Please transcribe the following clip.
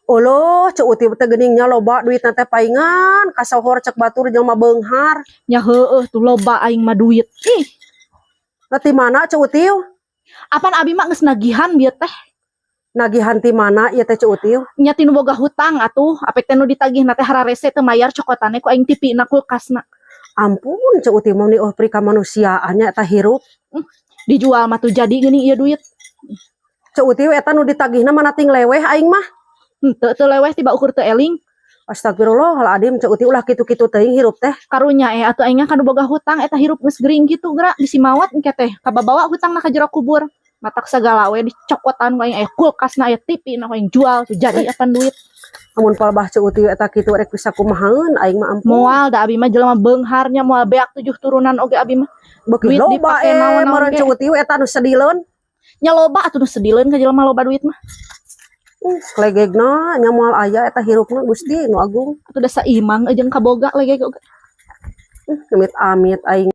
Oloh, ceu uti teh geningnya loba duitna teh paingan kasohor cek batur jelema beunghar. Nya heueuh tuh loba aing mah duit. Ih, Ti mana ceu uti? apan abi mah geus nagihan bieu teh. Nagihan ti mana ieu teh ceu uti? Nya tinu boga hutang atuh, apek teh nu ditagihna teh hararese teu mayar cokotane ku aing tipina kulkasna. Ampun ceu uti mah ni pri kamanusiaannya eta hirup. Dijual mah tuh jadi geuning ieu duit. Ceu uti eta nu ditagihna mana ting leweh aing mah. Teu leweh tiba ukur teu eling. Astagfirullahaladzim, ceu uti ulah kitu-kitu teuing hirup teh. Karunya atuh aing kanu boga hutang eta hirup geus gering kitu geura bisi mawat engke teh kababawa hutangna ka jero kubur. Matak segala we dicokotan ku aing aya kulkasna aya TV na aing jual tuh jadi apan duit. Amun palebah ceu uti eta kitu rek bisa kumahaeun aing mah ampun. Moal da abi mah jelema beungharnya moal beak 7 turunan oge abi mah. Beuki Duit loba dipake naon-naon meureun ge. ceu uti eta nu sedileun. Nya loba atuh nu sedileun ka jelema loba duit mah. Klegegna nya moal aya eta hirupna Gusti nu agung. Atuh da saimang jeung kaboga lege oge. Amit-amit aing